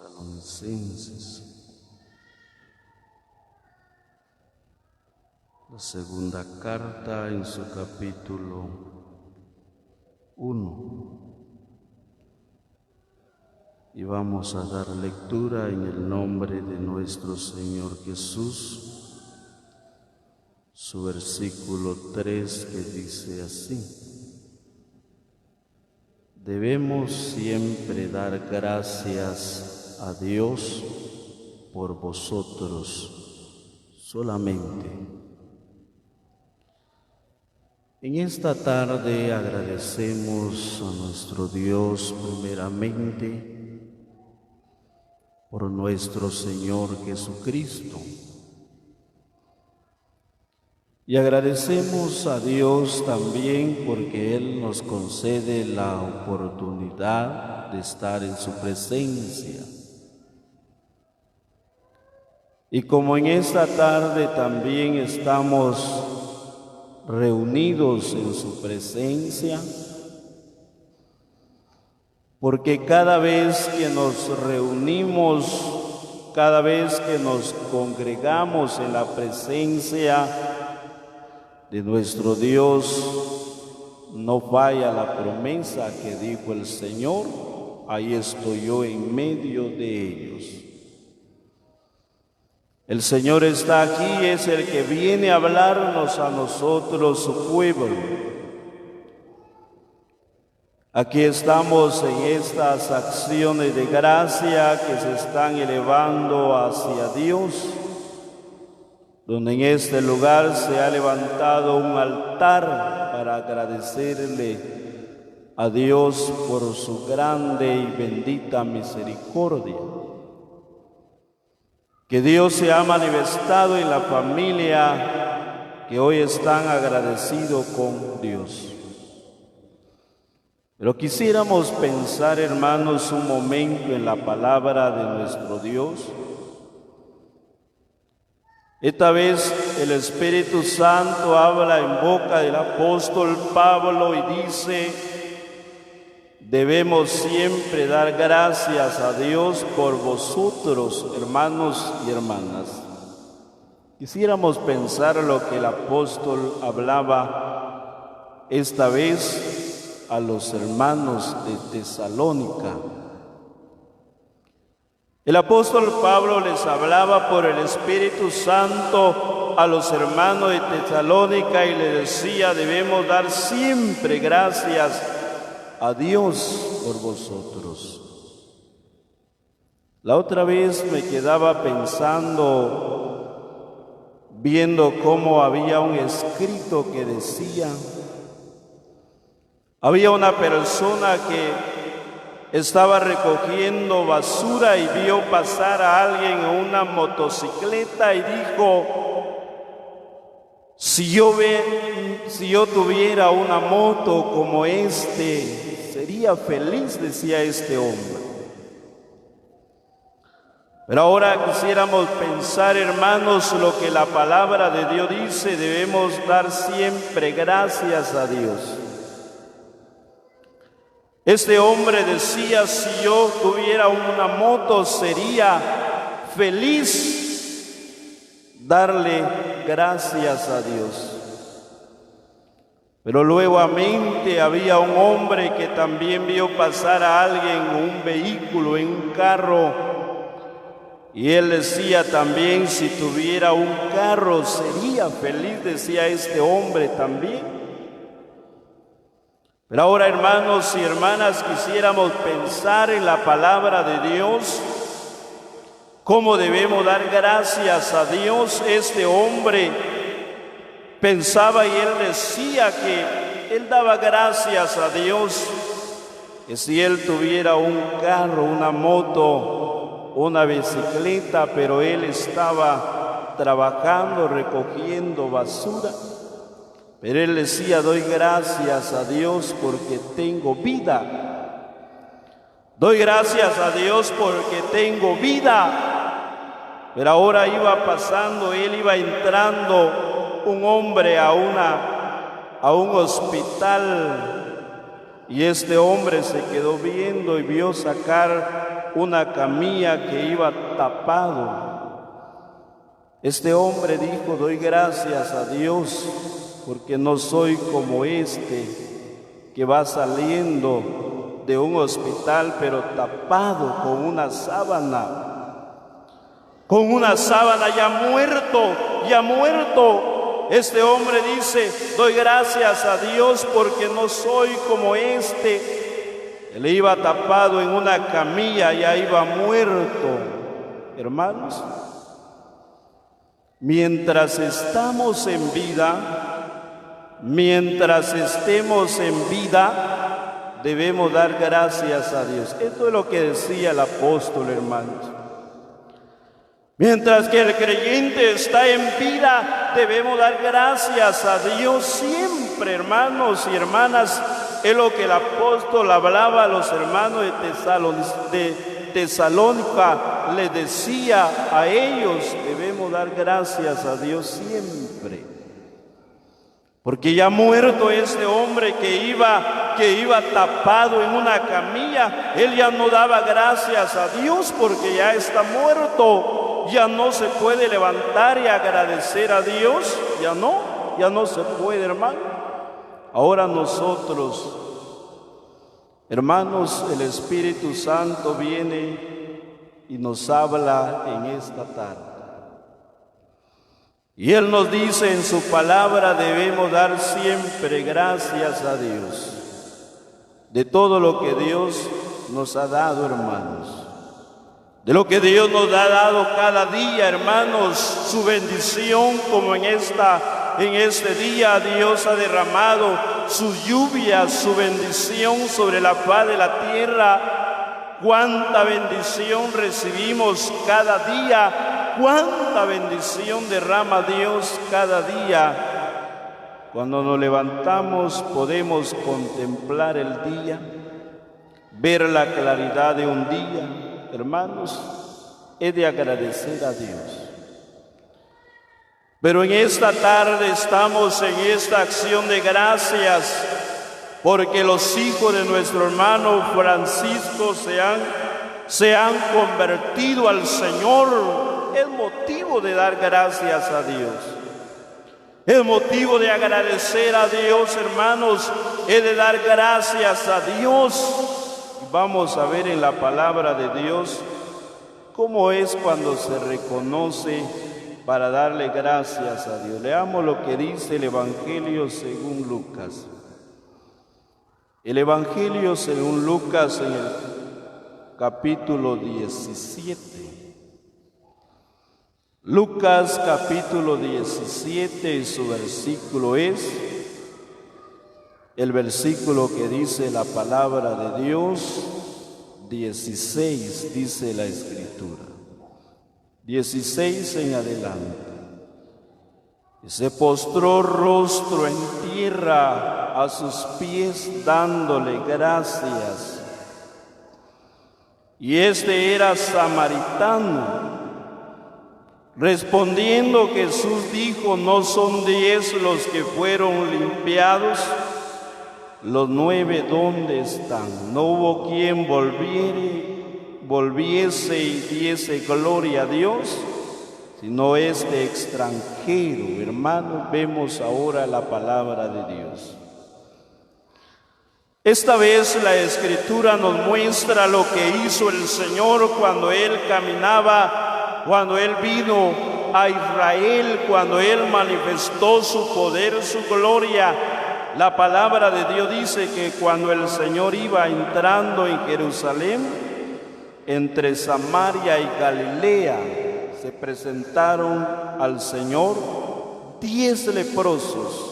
Tesalonicenses, la segunda carta en su capítulo 1. Y vamos a dar lectura en el nombre de nuestro Señor Jesús, su versículo 3 que dice así: debemos siempre dar gracias a Dios por vosotros solamente. En esta tarde agradecemos a nuestro Dios primeramente por nuestro Señor Jesucristo. Y agradecemos a Dios también porque Él nos concede la oportunidad de estar en su presencia. Y como en esta tarde también estamos reunidos en su presencia, porque cada vez que nos reunimos, cada vez que nos congregamos en la presencia de nuestro Dios, no falla la promesa que dijo el Señor: ahí estoy yo en medio de ellos. El Señor está aquí, es el que viene a hablarnos a nosotros, su pueblo. Aquí estamos en estas acciones de gracia que se están elevando hacia Dios, donde en este lugar se ha levantado un altar para agradecerle a Dios por su grande y bendita misericordia. Que Dios se ha manifestado en la familia que hoy están agradecidos con Dios. Pero quisiéramos pensar, hermanos, un momento en la palabra de nuestro Dios. Esta vez el Espíritu Santo habla en boca del apóstol Pablo y dice: debemos siempre dar gracias a Dios por vosotros, hermanos y hermanas. Quisiéramos pensar lo que el apóstol hablaba esta vez a los hermanos de Tesalónica. El apóstol Pablo les hablaba por el Espíritu Santo a los hermanos de Tesalónica y les decía: debemos dar siempre gracias a Dios por vosotros. La otra vez me quedaba pensando, viendo cómo había un escrito que decía: había una persona que estaba recogiendo basura y vio pasar a alguien en una motocicleta y dijo: si yo tuviera una moto como sería feliz, decía este hombre. Pero ahora quisiéramos pensar, hermanos, lo que la palabra de Dios dice: debemos dar siempre gracias a Dios. Este hombre decía: si yo tuviera una moto, sería feliz darle gracias a Dios. Pero nuevamente había un hombre que también vio pasar a alguien en un vehículo, en un carro, y él decía también: si tuviera un carro, sería feliz, decía este hombre también. Pero ahora, hermanos y hermanas, quisiéramos pensar en la palabra de Dios, cómo debemos dar gracias a Dios. Este hombre pensaba y él decía que él daba gracias a Dios, que si él tuviera un carro, una moto, una bicicleta, pero él estaba trabajando, recogiendo basura. Pero él decía: doy gracias a Dios porque tengo vida. Doy gracias a Dios porque tengo vida. Pero ahora iba pasando, él iba entrando un hombre a un hospital. Y este hombre se quedó viendo y vio sacar una camilla que iba tapado. Este hombre dijo: doy gracias a Dios porque no soy como este que va saliendo de un hospital pero tapado con una sábana ya muerto. Este hombre dice: doy gracias a Dios porque no soy como este. Él iba tapado en una camilla, ya iba muerto. Hermanos, mientras estamos en vida, mientras estemos en vida, debemos dar gracias a Dios. Esto es lo que decía el apóstol, hermanos. Mientras que el creyente está en vida, debemos dar gracias a Dios siempre, hermanos y hermanas. Es lo que el apóstol hablaba a los hermanos de Tesalónica. Les decía a ellos: debemos dar gracias a Dios siempre. Porque ya muerto este hombre que iba tapado en una camilla, él ya no daba gracias a Dios porque ya está muerto. Ya no se puede levantar y agradecer a Dios. Ya no se puede, hermano. Ahora nosotros, hermanos, el Espíritu Santo viene y nos habla en esta tarde. Y Él nos dice en su palabra: debemos dar siempre gracias a Dios de todo lo que Dios nos ha dado, hermanos. De lo que Dios nos ha dado cada día, hermanos, su bendición, como en este día Dios ha derramado su lluvia, su bendición sobre la faz de la tierra. Cuánta bendición recibimos cada día, cuánta bendición derrama Dios cada día. Cuando nos levantamos podemos contemplar el día, ver la claridad de un día. Hermanos, he de agradecer a Dios. Pero en esta tarde estamos en esta acción de gracias porque los hijos de nuestro hermano Francisco se han convertido al Señor. Es motivo de dar gracias a Dios. Es motivo de agradecer a Dios, hermanos. Es de dar gracias a Dios. Vamos a ver en la palabra de Dios cómo es cuando se reconoce para darle gracias a Dios. Leamos lo que dice el Evangelio según Lucas. El Evangelio según Lucas en el capítulo 17. Lucas capítulo 17 y su versículo es el versículo que dice la palabra de Dios, 16, dice la Escritura. 16 en adelante. Y se postró rostro en tierra a sus pies, dándole gracias. Y este era samaritano. Respondiendo Jesús dijo: ¿no son 10 los que fueron limpiados? ¿Los 9 dónde están? No hubo quien volviese y diese gloria a Dios, sino este extranjero. Hermanos, vemos ahora la palabra de Dios. Esta vez la Escritura nos muestra lo que hizo el Señor cuando Él caminaba, cuando Él vino a Israel, cuando Él manifestó su poder, su gloria. La palabra de Dios dice que cuando el Señor iba entrando en Jerusalén, entre Samaria y Galilea, se presentaron al Señor 10 leprosos.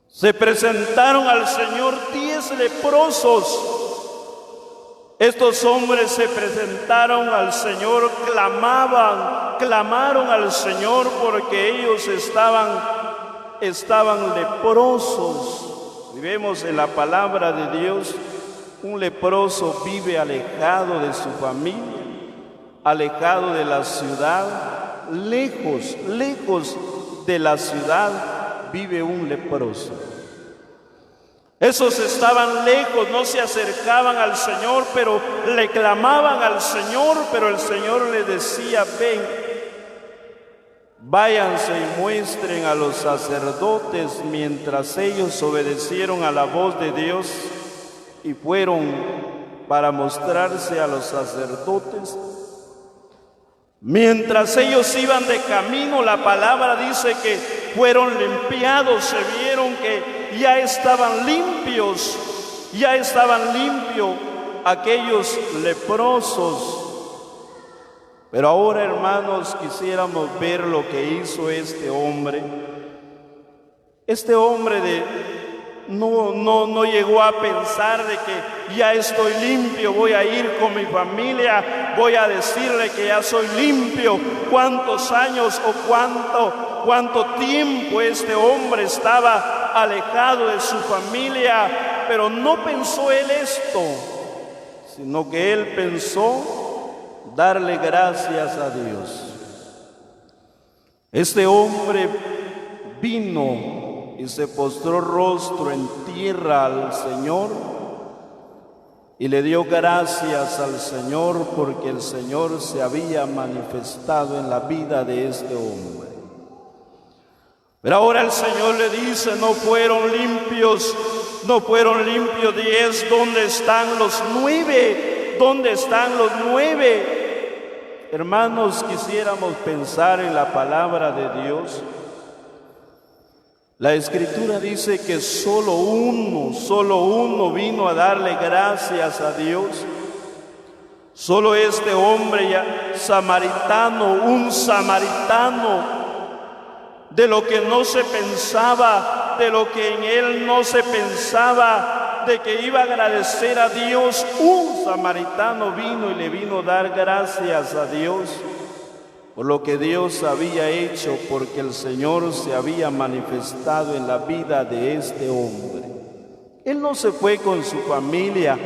Se presentaron al Señor 10 leprosos. Estos hombres se presentaron al Señor, clamaron al Señor porque ellos estaban leprosos. Y vemos en la palabra de Dios, un leproso vive alejado de su familia, alejado de la ciudad, lejos de la ciudad vive un leproso. Esos estaban lejos, no se acercaban al Señor, pero le clamaban al Señor, pero el Señor les decía: ven, váyanse y muestren a los sacerdotes. Mientras ellos obedecieron a la voz de Dios y fueron para mostrarse a los sacerdotes, mientras ellos iban de camino, la palabra dice que fueron limpiados, se vieron que ya estaban limpios aquellos leprosos. Pero ahora, hermanos, quisiéramos ver lo que hizo este hombre. Este hombre no llegó a pensar de que ya estoy limpio, voy a ir con mi familia, voy a decirle que ya soy limpio. ¿Cuántos años o cuánto tiempo este hombre estaba alejado de su familia? Pero no pensó él esto, sino que él pensó darle gracias a Dios. Este hombre vino y se postró rostro en tierra al Señor y le dio gracias al Señor porque el Señor se había manifestado en la vida de este hombre. Pero ahora el Señor le dice: no fueron limpios 10, ¿dónde están los 9? ¿Dónde están los 9? Hermanos, quisiéramos pensar en la palabra de Dios. La Escritura dice que solo uno vino a darle gracias a Dios. Solo este hombre samaritano, un samaritano, de lo que no se pensaba, de lo que en él no se pensaba, de que iba a agradecer a Dios, un samaritano vino y le vino a dar gracias a Dios por lo que Dios había hecho, porque el Señor se había manifestado en la vida de este hombre. Él no se fue con su familia.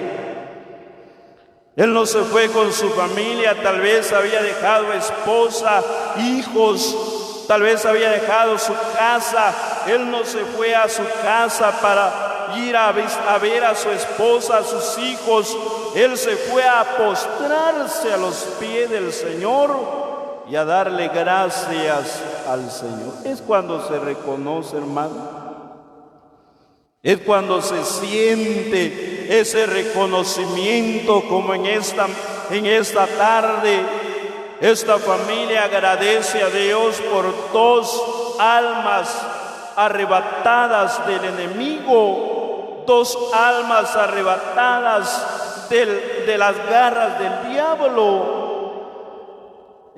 Tal vez había dejado esposa, hijos, tal vez había dejado su casa. Él no se fue a su casa para ir a ver a su esposa, a sus hijos. Él se fue a postrarse a los pies del Señor y a darle gracias al Señor. Es cuando se reconoce, hermano. Es cuando se siente ese reconocimiento, como en esta tarde. Esta familia agradece a Dios por 2 almas arrebatadas del enemigo, 2 almas arrebatadas de las garras del diablo.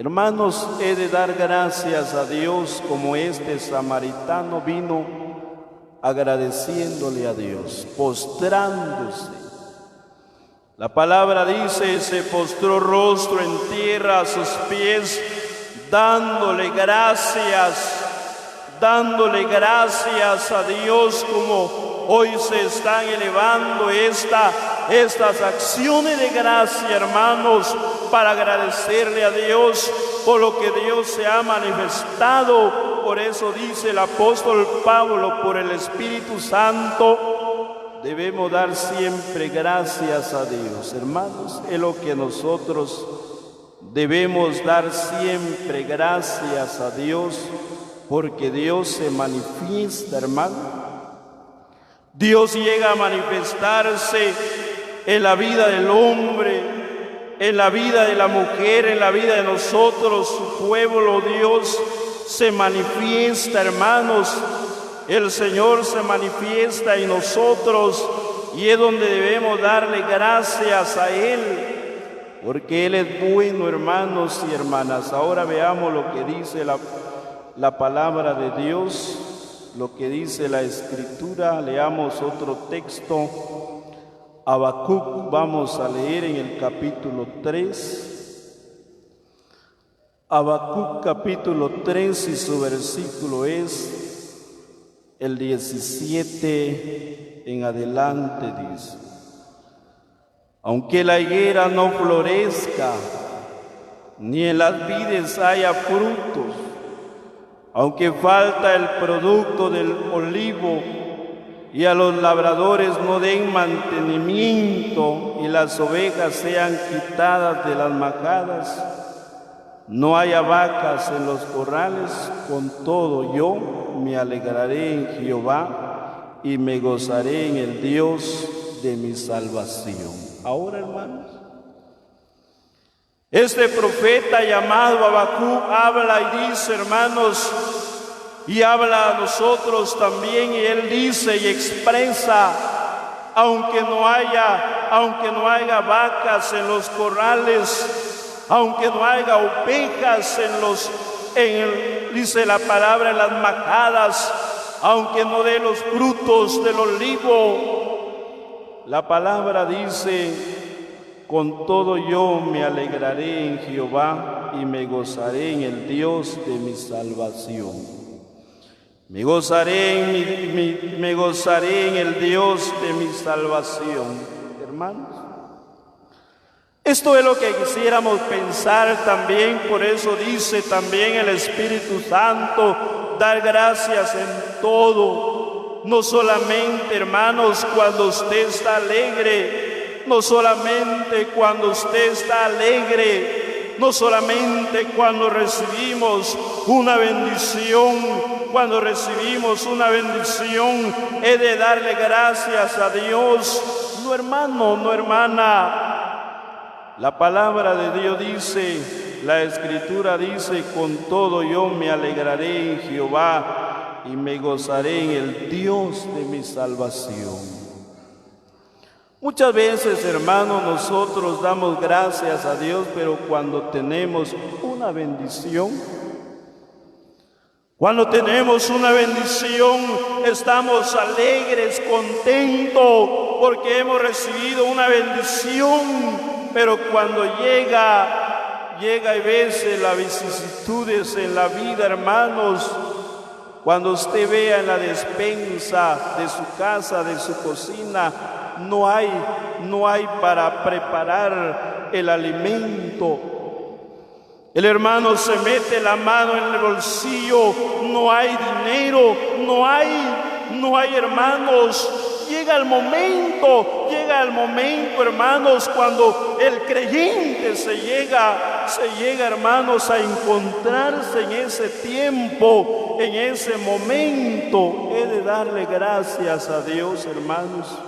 Hermanos, he de dar gracias a Dios como este samaritano vino agradeciéndole a Dios, postrándose. La palabra dice: se postró rostro en tierra a sus pies, dándole gracias a Dios, como hoy se están elevando estas acciones de gracia, hermanos, para agradecerle a Dios por lo que Dios se ha manifestado. Por eso dice el apóstol Pablo: por el Espíritu Santo debemos dar siempre gracias a Dios. Hermanos, es lo que nosotros debemos dar siempre gracias a Dios, porque Dios se manifiesta, hermano. Dios llega a manifestarse en la vida del hombre, en la vida de la mujer, en la vida de nosotros, su pueblo. Dios se manifiesta, hermanos. El Señor se manifiesta en nosotros y es donde debemos darle gracias a Él, porque Él es bueno, hermanos y hermanas. Ahora veamos lo que dice la palabra de Dios, lo que dice la Escritura. Leamos otro texto. Habacuc, vamos a leer en el capítulo 3. Habacuc capítulo 3 y su versículo es el 17 en adelante. Dice: aunque la higuera no florezca, ni en las vides haya frutos, aunque falta el producto del olivo, y a los labradores no den mantenimiento y las ovejas sean quitadas de las majadas, no haya vacas en los corrales, con todo yo me alegraré en Jehová y me gozaré en el Dios de mi salvación. Ahora, hermanos, este profeta llamado Habacuc habla y dice, hermanos, y habla a nosotros también, y él dice y expresa, aunque no haya vacas en los corrales, aunque no haya ovejas dice la palabra, en las majadas, aunque no dé los frutos del olivo, la palabra dice, con todo yo me alegraré en Jehová y me gozaré en el Dios de mi salvación. Me gozaré en el Dios de mi salvación. Hermanos, esto es lo que quisiéramos pensar también. Por eso dice también el Espíritu Santo, dar gracias en todo. No solamente, hermanos, cuando usted está alegre, no solamente cuando usted está alegre, no solamente cuando recibimos una bendición, he de darle gracias a Dios. No, hermano, no, hermana. La palabra de Dios dice, la Escritura dice, con todo yo me alegraré en Jehová y me gozaré en el Dios de mi salvación. Muchas veces, hermanos, nosotros damos gracias a Dios, pero cuando tenemos una bendición, estamos alegres, contentos, porque hemos recibido una bendición. Pero cuando llega y veces las vicisitudes en la vida, hermanos, cuando usted vea en la despensa de su casa, de su cocina, no hay para preparar el alimento. El hermano se mete la mano en el bolsillo, no hay dinero, no hay, hermanos. Llega el momento, hermanos, cuando el creyente se llega, hermanos, a encontrarse en ese tiempo, en ese momento. He de darle gracias a Dios, hermanos.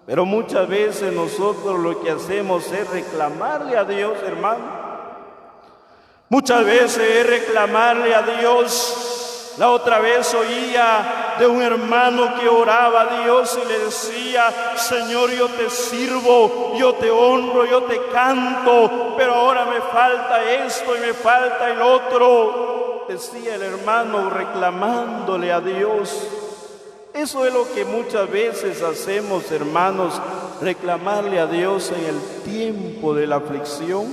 Pero muchas veces nosotros lo que hacemos es reclamarle a Dios, hermano. Muchas veces es reclamarle a Dios. La otra vez oía de un hermano que oraba a Dios y le decía, Señor, yo te sirvo, yo te honro, yo te canto, pero ahora me falta esto y me falta el otro. Decía el hermano reclamándole a Dios. Eso es lo que muchas veces hacemos, hermanos, reclamarle a Dios en el tiempo de la aflicción,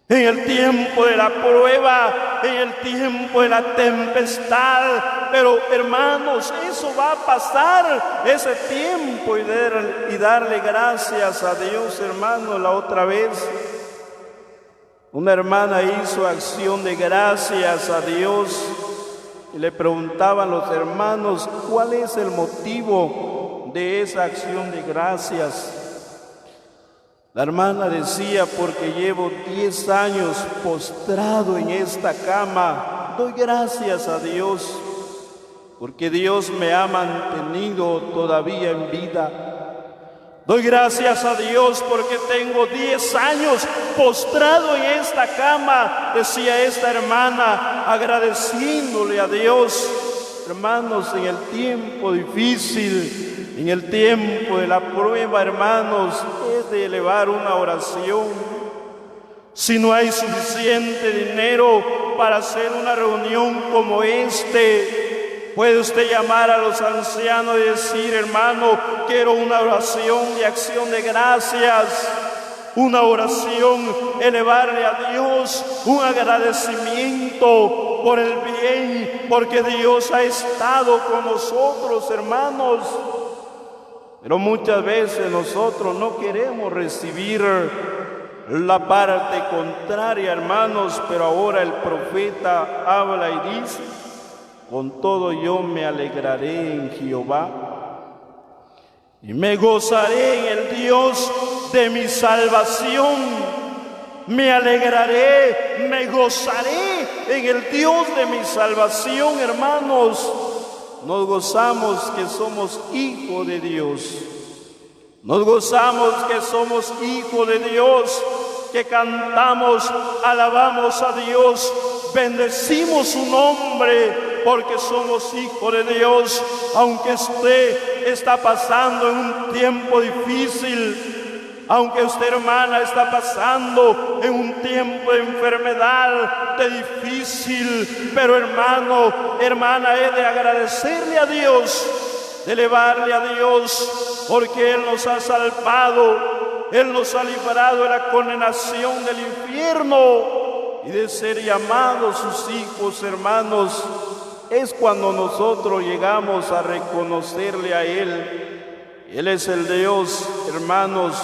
en el tiempo de la prueba, en el tiempo de la tempestad. Pero, hermanos, eso va a pasar, ese tiempo, y darle gracias a Dios, hermano. La otra vez, una hermana hizo acción de gracias a Dios. Y le preguntaban los hermanos, ¿cuál es el motivo de esa acción de gracias? La hermana decía, porque llevo 10 años postrado en esta cama. Doy gracias a Dios, porque Dios me ha mantenido todavía en vida. Doy gracias a Dios porque tengo 10 años postrado en esta cama, decía esta hermana, agradeciéndole a Dios. Hermanos, en el tiempo difícil, en el tiempo de la prueba, hermanos, es de elevar una oración. Si no hay suficiente dinero para hacer una reunión como puede usted llamar a los ancianos y decir, hermano, quiero una oración de acción de gracias, una oración, elevarle a Dios un agradecimiento por el bien, porque Dios ha estado con nosotros, hermanos. Pero muchas veces nosotros no queremos recibir la parte contraria, hermanos. Pero ahora el profeta habla y dice, con todo yo me alegraré en Jehová y me gozaré en el Dios de mi salvación. Me alegraré, me gozaré en el Dios de mi salvación, hermanos. Nos gozamos que somos hijos de Dios. Nos gozamos que somos hijos de Dios, que cantamos, alabamos a Dios, bendecimos su nombre, porque somos hijos de Dios. Aunque usted está pasando en un tiempo difícil, aunque usted, hermana, está pasando en un tiempo de enfermedad, de difícil, pero hermano, hermana, he de agradecerle a Dios, de elevarle a Dios, porque Él nos ha salvado, Él nos ha librado de la condenación del infierno y de ser llamados sus hijos, hermanos. Es cuando nosotros llegamos a reconocerle a Él. Él es el Dios, hermanos,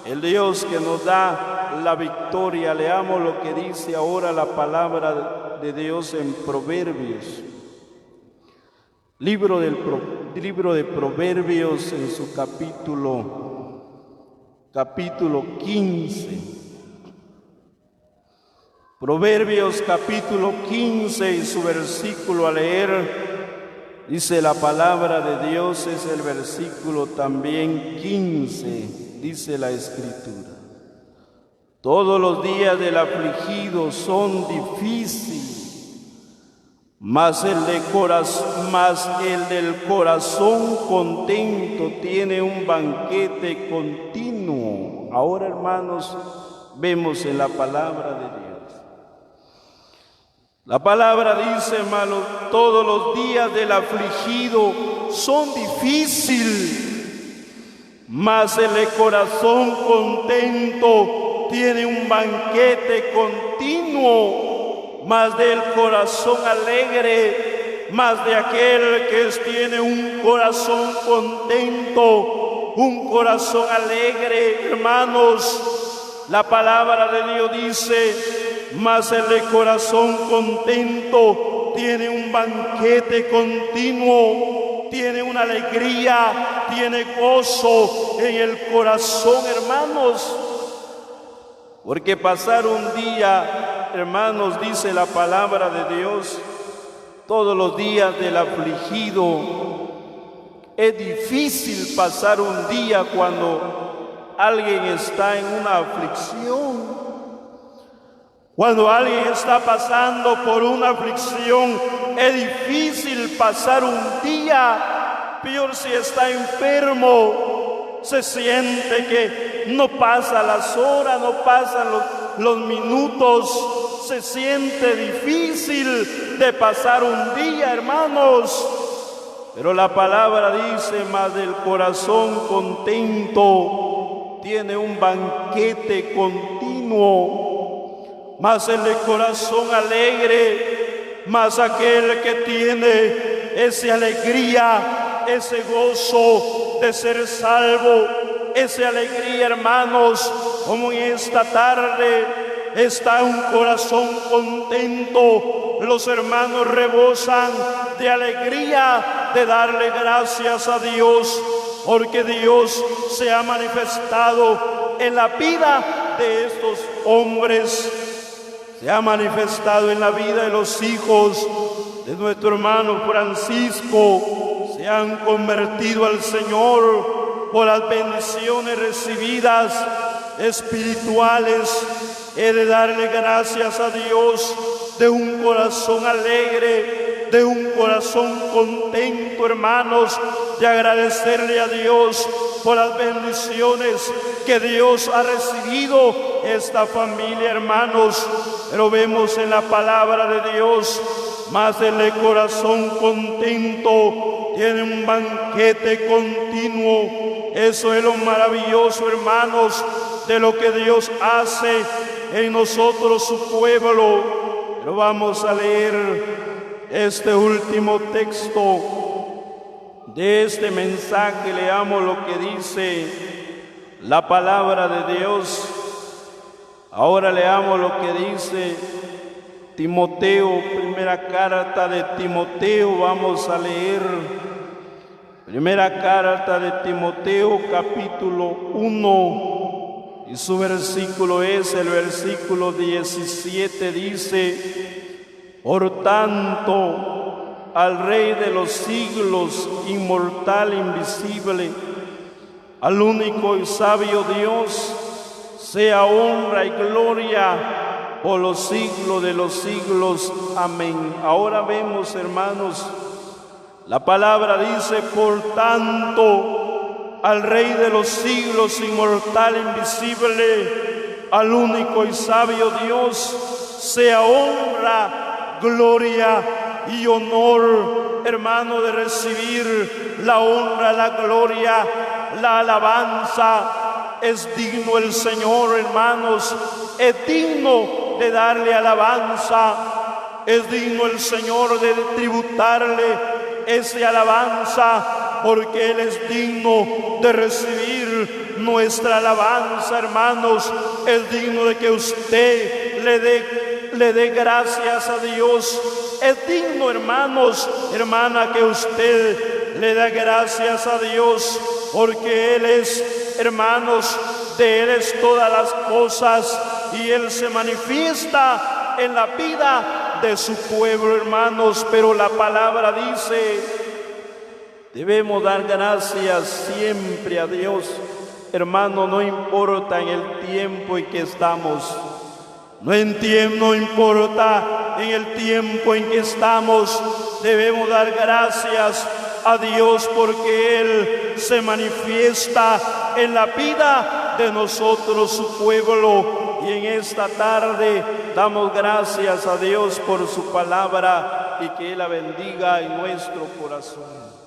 el Dios que nos da la victoria. Leamos lo que dice ahora la palabra de Dios en Proverbios. Libro de Proverbios en su capítulo 15. Proverbios capítulo 15 y su versículo a leer, dice la palabra de Dios, es el versículo también 15, dice la Escritura. Todos los días del afligido son difíciles, mas el del corazón contento tiene un banquete continuo. Ahora, hermanos, vemos en la palabra de Dios. La palabra dice, hermano, todos los días del afligido son difíciles, mas el de corazón contento tiene un banquete continuo. Más del corazón alegre, más de aquel que tiene un corazón contento, un corazón alegre, hermanos. La palabra de Dios dice, mas el de corazón contento tiene un banquete continuo, tiene una alegría, tiene gozo en el corazón, hermanos. Porque pasar un día, hermanos, dice la palabra de Dios, todos los días del afligido, es difícil pasar un día cuando alguien está en una aflicción. Cuando alguien está pasando por una aflicción, es difícil pasar un día. Peor si está enfermo, se siente que no pasan las horas, no pasan los minutos. Se siente difícil de pasar un día, hermanos. Pero la palabra dice, mas del corazón contento tiene un banquete continuo. Mas el de corazón alegre, mas aquel que tiene esa alegría, ese gozo de ser salvo, esa alegría, hermanos, como en esta tarde está un corazón contento. Los hermanos rebosan de alegría, de darle gracias a Dios, porque Dios se ha manifestado en la vida de estos hombres. Se ha manifestado en la vida de los hijos de nuestro hermano Francisco. Se han convertido al Señor por las bendiciones recibidas espirituales. He de darle gracias a Dios de un corazón alegre, de un corazón contento, hermanos, de agradecerle a Dios por las bendiciones que Dios ha recibido esta familia, hermanos. Pero vemos en la palabra de Dios, más el de corazón contento tiene un banquete continuo. Eso es lo maravilloso, hermanos, de lo que Dios hace en nosotros, su pueblo. Pero vamos a leer este último texto de este mensaje. Leamos lo que dice la palabra de Dios. Ahora leamos lo que dice Timoteo, primera carta de Timoteo, vamos a leer. Primera carta de Timoteo, capítulo 1, y su versículo es el versículo 17, dice: por tanto, al Rey de los siglos, inmortal, invisible, al único y sabio Dios, sea honra y gloria por los siglos de los siglos. Amén. Ahora vemos, hermanos, la palabra dice: por tanto, al Rey de los siglos, inmortal, invisible, al único y sabio Dios, sea honra, gloria y honor. Hermano, de recibir la honra, la gloria, la alabanza, es digno el Señor, hermanos, es digno de darle alabanza, es digno el Señor de tributarle esa alabanza, porque Él es digno de recibir nuestra alabanza, hermanos. Es digno de que usted le dé gracias a Dios. Es digno, hermanos, hermana, que usted le dé gracias a Dios, porque Él es, hermanos, de Él es todas las cosas, y Él se manifiesta en la vida de su pueblo, hermanos. Pero la palabra dice: debemos dar gracias siempre a Dios. Hermano, no importa en el tiempo en que estamos, no importa en el tiempo en que estamos, debemos dar gracias a Dios, porque Él se manifiesta en la vida de nosotros, su pueblo. Y en esta tarde damos gracias a Dios por su palabra, y que Él la bendiga en nuestro corazón.